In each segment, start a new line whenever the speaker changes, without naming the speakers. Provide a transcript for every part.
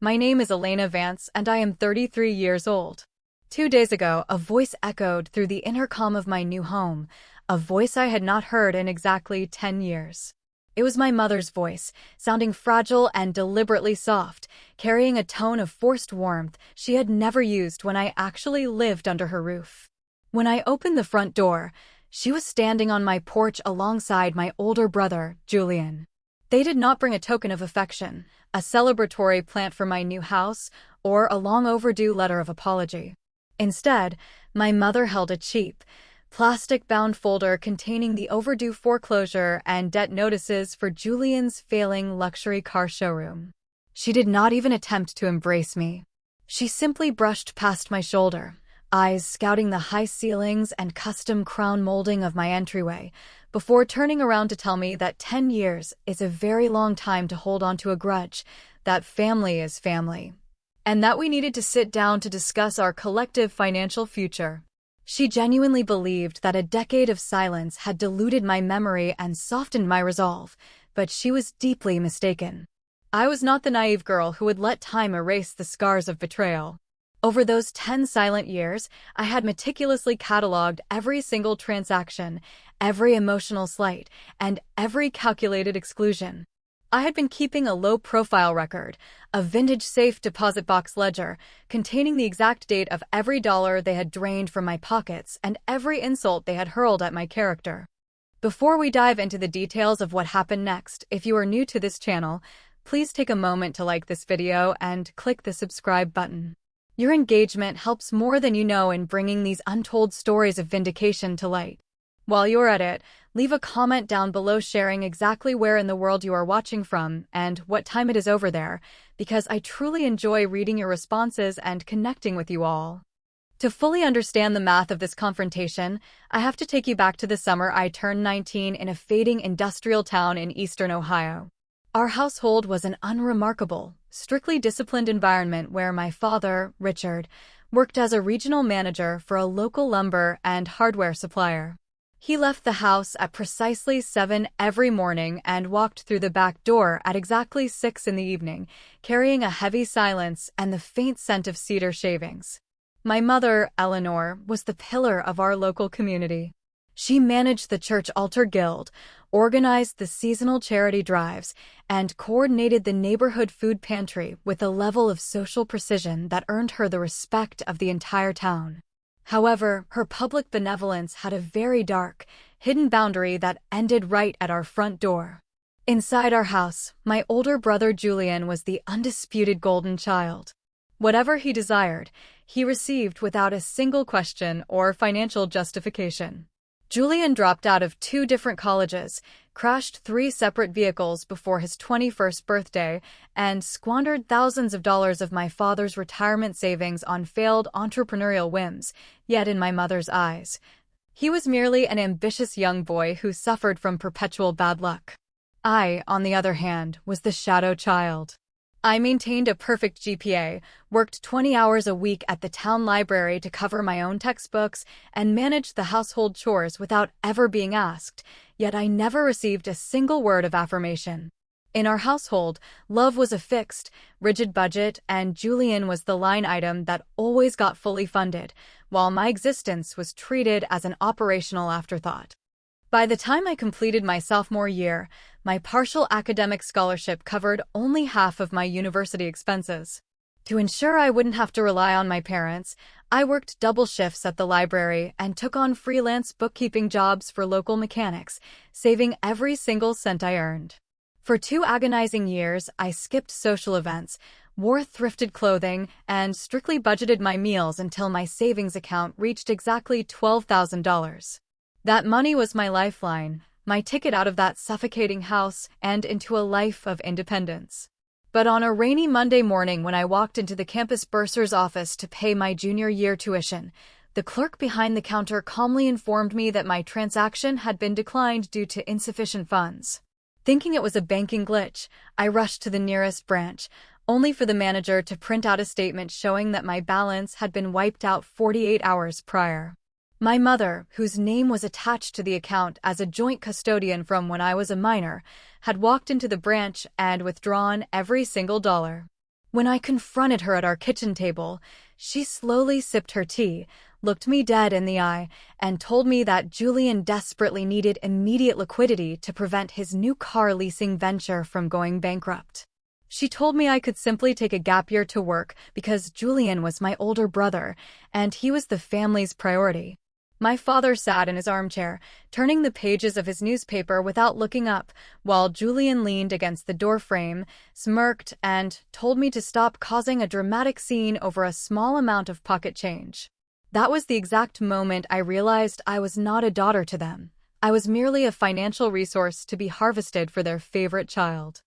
My name is Elena Vance and I am 33 years old. 2 days ago, a voice echoed through the intercom of my new home, a voice I had not heard in exactly 10 years. It was my mother's voice, sounding fragile and deliberately soft, carrying a tone of forced warmth she had never used when I actually lived under her roof. When I opened the front door, she was standing on my porch alongside my older brother, Julian. They did not bring a token of affection, a celebratory plant for my new house, or a long-overdue letter of apology. Instead, my mother held a cheap, plastic-bound folder containing the overdue foreclosure and debt notices for Julian's failing luxury car showroom. She did not even attempt to embrace me. She simply brushed past my shoulder, eyes scouting the high ceilings and custom crown molding of my entryway, before turning around to tell me that 10 years is a very long time to hold on to a grudge, that family is family, and that we needed to sit down to discuss our collective financial future. She genuinely believed that a decade of silence had diluted my memory and softened my resolve, but she was deeply mistaken. I was not the naive girl who would let time erase the scars of betrayal. Over those 10 silent years, I had meticulously cataloged every single transaction, every emotional slight, and every calculated exclusion. I had been keeping a low-profile record, a vintage safe deposit box ledger, containing the exact date of every dollar they had drained from my pockets and every insult they had hurled at my character. Before we dive into the details of what happened next, if you are new to this channel, please take a moment to like this video and click the subscribe button. Your engagement helps more than you know in bringing these untold stories of vindication to light. While you're at it, leave a comment down below sharing exactly where in the world you are watching from and what time it is over there, because I truly enjoy reading your responses and connecting with you all. To fully understand the math of this confrontation, I have to take you back to the summer I turned 19 in a fading industrial town in eastern Ohio. Our household was an unremarkable, strictly disciplined environment where my father, Richard, worked as a regional manager for a local lumber and hardware supplier. He left the house at precisely 7 every morning and walked through the back door at exactly 6 in the evening, carrying a heavy silence and the faint scent of cedar shavings. My mother, Eleanor, was the pillar of our local community. She managed the church altar guild, organized the seasonal charity drives, and coordinated the neighborhood food pantry with a level of social precision that earned her the respect of the entire town. However, her public benevolence had a very dark, hidden boundary that ended right at our front door. Inside our house, my older brother Julian was the undisputed golden child. Whatever he desired, he received without a single question or financial justification. Julian dropped out of 2 different colleges, crashed 3 separate vehicles before his 21st birthday, and squandered thousands of dollars of my father's retirement savings on failed entrepreneurial whims, yet in my mother's eyes, he was merely an ambitious young boy who suffered from perpetual bad luck. I, on the other hand, was the shadow child. I maintained a perfect GPA, worked 20 hours a week at the town library to cover my own textbooks, and managed the household chores without ever being asked, yet I never received a single word of affirmation. In our household, love was a fixed, rigid budget, and Julian was the line item that always got fully funded, while my existence was treated as an operational afterthought. By the time I completed my sophomore year, my partial academic scholarship covered only half of my university expenses. To ensure I wouldn't have to rely on my parents, I worked double shifts at the library and took on freelance bookkeeping jobs for local mechanics, saving every single cent I earned. For 2 agonizing years, I skipped social events, wore thrifted clothing, and strictly budgeted my meals until my savings account reached exactly $12,000. That money was my lifeline, my ticket out of that suffocating house and into a life of independence. But on a rainy Monday morning when I walked into the campus bursar's office to pay my junior year tuition, the clerk behind the counter calmly informed me that my transaction had been declined due to insufficient funds. Thinking it was a banking glitch, I rushed to the nearest branch, only for the manager to print out a statement showing that my balance had been wiped out 48 hours prior. My mother, whose name was attached to the account as a joint custodian from when I was a minor, had walked into the branch and withdrawn every single dollar. When I confronted her at our kitchen table, she slowly sipped her tea, looked me dead in the eye, and told me that Julian desperately needed immediate liquidity to prevent his new car leasing venture from going bankrupt. She told me I could simply take a gap year to work because Julian was my older brother, and he was the family's priority. My father sat in his armchair, turning the pages of his newspaper without looking up, while Julian leaned against the doorframe, smirked, and told me to stop causing a dramatic scene over a small amount of pocket change. That was the exact moment I realized I was not a daughter to them. I was merely a financial resource to be harvested for their favorite child.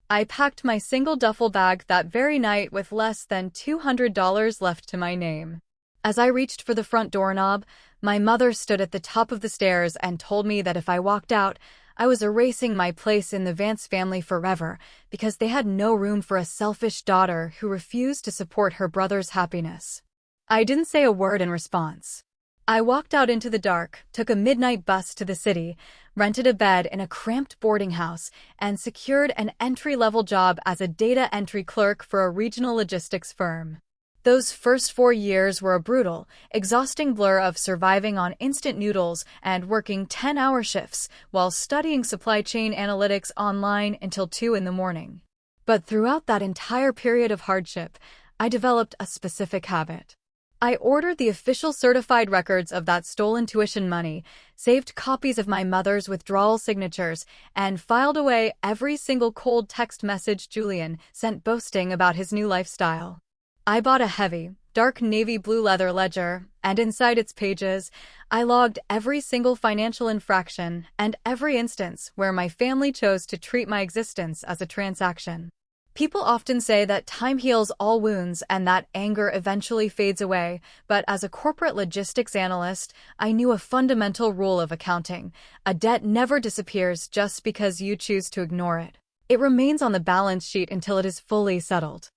I packed my single duffel bag that very night with less than $200 left to my name. As I reached for the front doorknob, my mother stood at the top of the stairs and told me that if I walked out, I was erasing my place in the Vance family forever because they had no room for a selfish daughter who refused to support her brother's happiness. I didn't say a word in response. I walked out into the dark, took a midnight bus to the city, rented a bed in a cramped boarding house, and secured an entry-level job as a data entry clerk for a regional logistics firm. Those first 4 years were a brutal, exhausting blur of surviving on instant noodles and working 10-hour shifts while studying supply chain analytics online until 2 in the morning. But throughout that entire period of hardship, I developed a specific habit. I ordered the official certified records of that stolen tuition money, saved copies of my mother's withdrawal signatures, and filed away every single cold text message Julian sent boasting about his new lifestyle. I bought a heavy, dark navy blue leather ledger, and inside its pages, I logged every single financial infraction and every instance where my family chose to treat my existence as a transaction. People often say that time heals all wounds and that anger eventually fades away, but as a corporate logistics analyst, I knew a fundamental rule of accounting. A debt never disappears just because you choose to ignore it. It remains on the balance sheet until it is fully settled.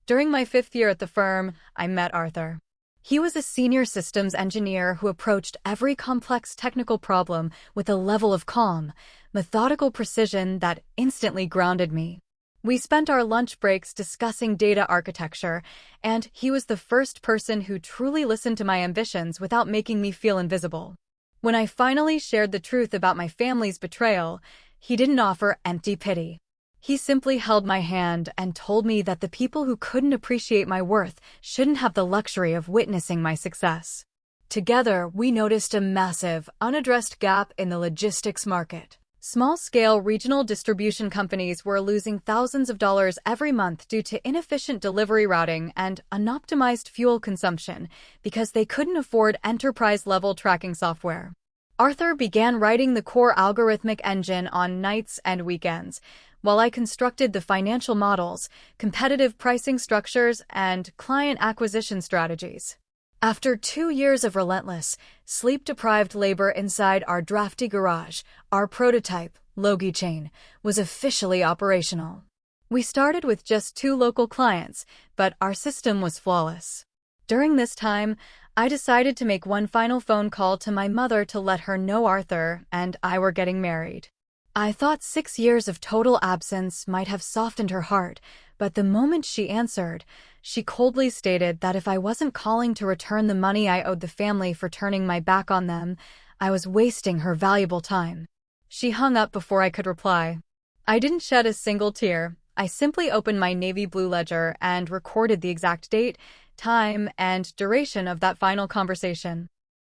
During my 5th year at the firm, I met Arthur. He was a senior systems engineer who approached every complex technical problem with a level of calm, methodical precision that instantly grounded me. We spent our lunch breaks discussing data architecture, and he was the first person who truly listened to my ambitions without making me feel invisible. When I finally shared the truth about my family's betrayal, he didn't offer empty pity. He simply held my hand and told me that the people who couldn't appreciate my worth shouldn't have the luxury of witnessing my success. Together, we noticed a massive, unaddressed gap in the logistics market. Small-scale regional distribution companies were losing thousands of dollars every month due to inefficient delivery routing and unoptimized fuel consumption because they couldn't afford enterprise-level tracking software. Arthur began writing the core algorithmic engine on nights and weekends, while I constructed the financial models, competitive pricing structures, and client acquisition strategies. After 2 years of relentless, sleep-deprived labor inside our drafty garage, our prototype, LogiChain, was officially operational. We started with just 2 local clients, but our system was flawless. During this time, I decided to make one final phone call to my mother to let her know Arthur and I were getting married. I thought 6 years of total absence might have softened her heart, but the moment she answered, she coldly stated that if I wasn't calling to return the money I owed the family for turning my back on them, I was wasting her valuable time. She hung up before I could reply. I didn't shed a single tear. I simply opened my navy blue ledger and recorded the exact date, time, and duration of that final conversation.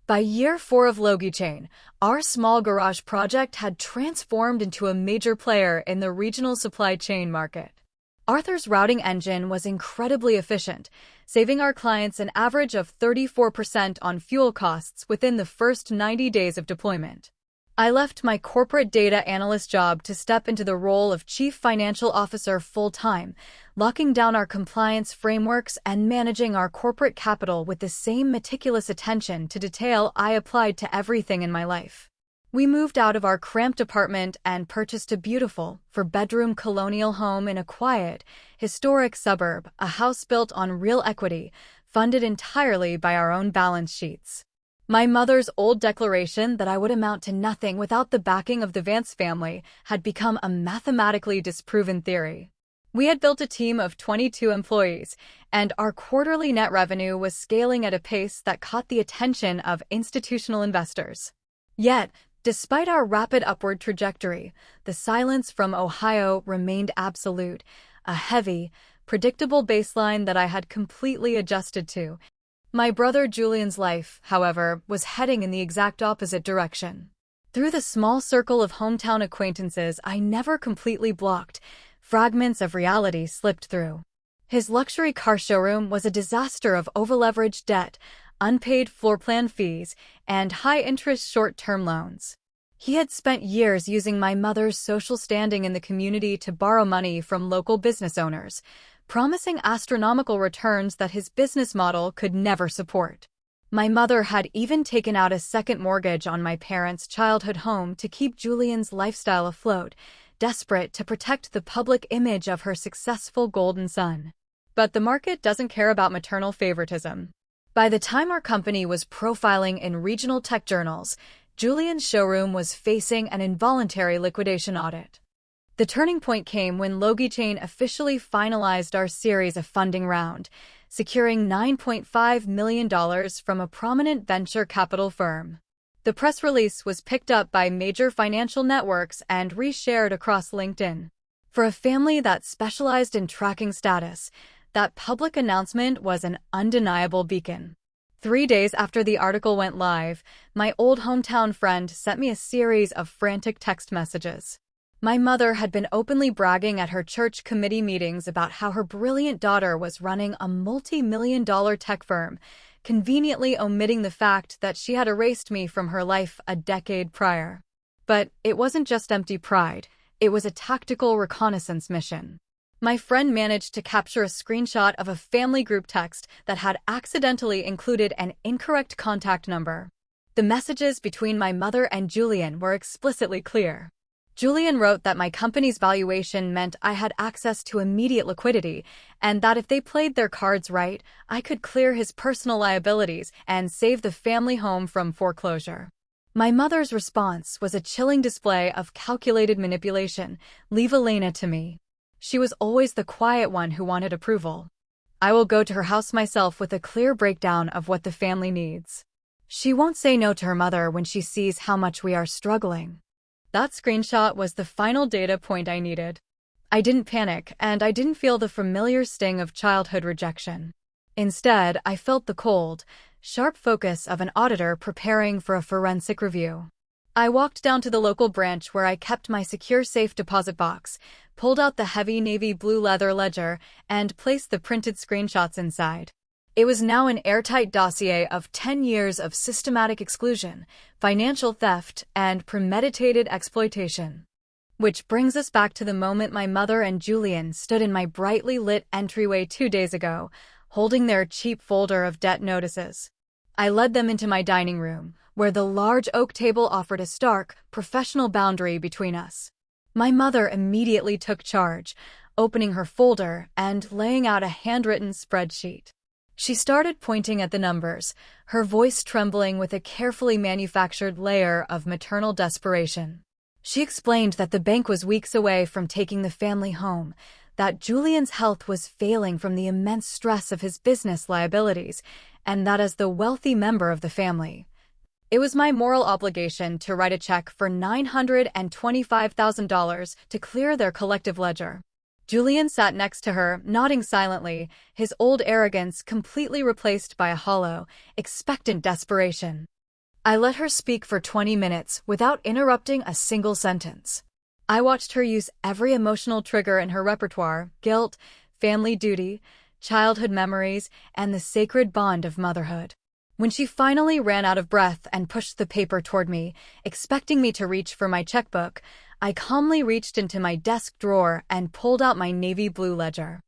By year 4 of LogiChain, our small garage project had transformed into a major player in the regional supply chain market. Arthur's routing engine was incredibly efficient, saving our clients an average of 34% on fuel costs within the first 90 days of deployment. I left my corporate data analyst job to step into the role of Chief Financial Officer full-time, locking down our compliance frameworks and managing our corporate capital with the same meticulous attention to detail I applied to everything in my life. We moved out of our cramped apartment and purchased a beautiful, 4-bedroom colonial home in a quiet, historic suburb, a house built on real equity, funded entirely by our own balance sheets. My mother's old declaration that I would amount to nothing without the backing of the Vance family had become a mathematically disproven theory. We had built a team of 22 employees, and our quarterly net revenue was scaling at a pace that caught the attention of institutional investors. Yet, despite our rapid upward trajectory, the silence from Ohio remained absolute, a heavy, predictable baseline that I had completely adjusted to. My brother Julian's life, however, was heading in the exact opposite direction. Through the small circle of hometown acquaintances I never completely blocked, fragments of reality slipped through. His luxury car showroom was a disaster of overleveraged debt, unpaid floor plan fees, and high-interest short-term loans. He had spent years using my mother's social standing in the community to borrow money from local business owners, promising astronomical returns that his business model could never support. My mother had even taken out a second mortgage on my parents' childhood home to keep Julian's lifestyle afloat, desperate to protect the public image of her successful golden son. But the market doesn't care about maternal favoritism. By the time our company was profiling in regional tech journals, Julian's showroom was facing an involuntary liquidation audit. The turning point came when Logichain officially finalized our series of funding round, securing $9.5 million from a prominent venture capital firm. The press release was picked up by major financial networks and reshared across LinkedIn. For a family that specialized in tracking status, that public announcement was an undeniable beacon. 3 days after the article went live, my old hometown friend sent me a series of frantic text messages. My mother had been openly bragging at her church committee meetings about how her brilliant daughter was running a multi-million-dollar tech firm, conveniently omitting the fact that she had erased me from her life a decade prior. But it wasn't just empty pride, it was a tactical reconnaissance mission. My friend managed to capture a screenshot of a family group text that had accidentally included an incorrect contact number. The messages between my mother and Julian were explicitly clear. Julian wrote that my company's valuation meant I had access to immediate liquidity, and that if they played their cards right, I could clear his personal liabilities and save the family home from foreclosure. My mother's response was a chilling display of calculated manipulation. "Leave Elena to me. She was always the quiet one who wanted approval. I will go to her house myself with a clear breakdown of what the family needs. She won't say no to her mother when she sees how much we are struggling." That screenshot was the final data point I needed. I didn't panic, and I didn't feel the familiar sting of childhood rejection. Instead, I felt the cold, sharp focus of an auditor preparing for a forensic review. I walked down to the local branch where I kept my secure safe deposit box, pulled out the heavy navy blue leather ledger, and placed the printed screenshots inside. It was now an airtight dossier of 10 years of systematic exclusion, financial theft, and premeditated exploitation. Which brings us back to the moment my mother and Julian stood in my brightly lit entryway 2 days ago, holding their cheap folder of debt notices. I led them into my dining room, where the large oak table offered a stark, professional boundary between us. My mother immediately took charge, opening her folder and laying out a handwritten spreadsheet. She started pointing at the numbers, her voice trembling with a carefully manufactured layer of maternal desperation. She explained that the bank was weeks away from taking the family home, that Julian's health was failing from the immense stress of his business liabilities, and that as the wealthy member of the family, it was my moral obligation to write a check for $925,000 to clear their collective ledger. Julian sat next to her, nodding silently, his old arrogance completely replaced by a hollow, expectant desperation. I let her speak for 20 minutes without interrupting a single sentence. I watched her use every emotional trigger in her repertoire: guilt, family duty, childhood memories, and the sacred bond of motherhood. When she finally ran out of breath and pushed the paper toward me, expecting me to reach for my checkbook, I calmly reached into my desk drawer and pulled out my navy blue ledger.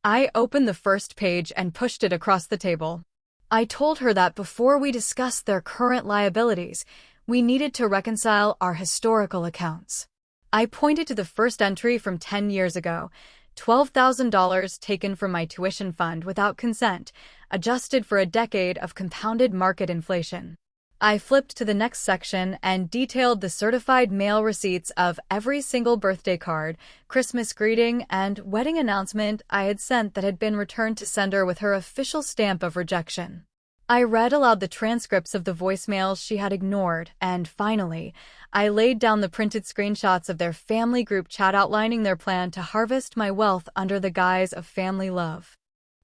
I opened the first page and pushed it across the table. I told her that before we discussed their current liabilities, we needed to reconcile our historical accounts. I pointed to the first entry from 10 years ago, $12,000 taken from my tuition fund without consent, adjusted for a decade of compounded market inflation. I flipped to the next section and detailed the certified mail receipts of every single birthday card, Christmas greeting, and wedding announcement I had sent that had been returned to sender with her official stamp of rejection. I read aloud the transcripts of the voicemails she had ignored, and finally, I laid down the printed screenshots of their family group chat outlining their plan to harvest my wealth under the guise of family love.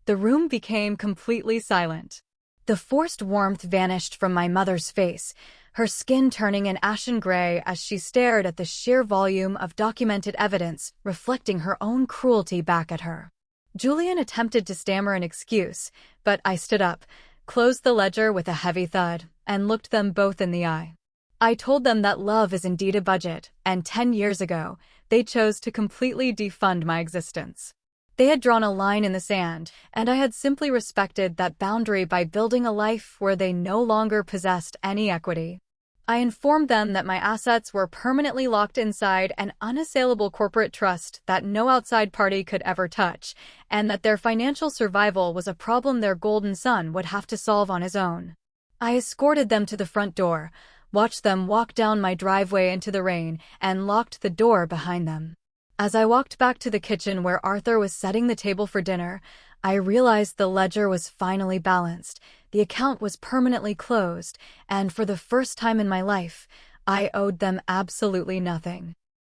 The room became completely silent. The forced warmth vanished from my mother's face, her skin turning an ashen gray as she stared at the sheer volume of documented evidence reflecting her own cruelty back at her. Julian attempted to stammer an excuse, but I stood up, closed the ledger with a heavy thud, and looked them both in the eye. I told them that love is indeed a budget, and 10 years ago, they chose to completely defund my existence. They had drawn a line in the sand, and I had simply respected that boundary by building a life where they no longer possessed any equity. I informed them that my assets were permanently locked inside an unassailable corporate trust that no outside party could ever touch, and that their financial survival was a problem their golden son would have to solve on his own. I escorted them to the front door, watched them walk down my driveway into the rain, and locked the door behind them. As I walked back to the kitchen where Arthur was setting the table for dinner, I realized the ledger was finally balanced, the account was permanently closed, and for the first time in my life, I owed them absolutely nothing.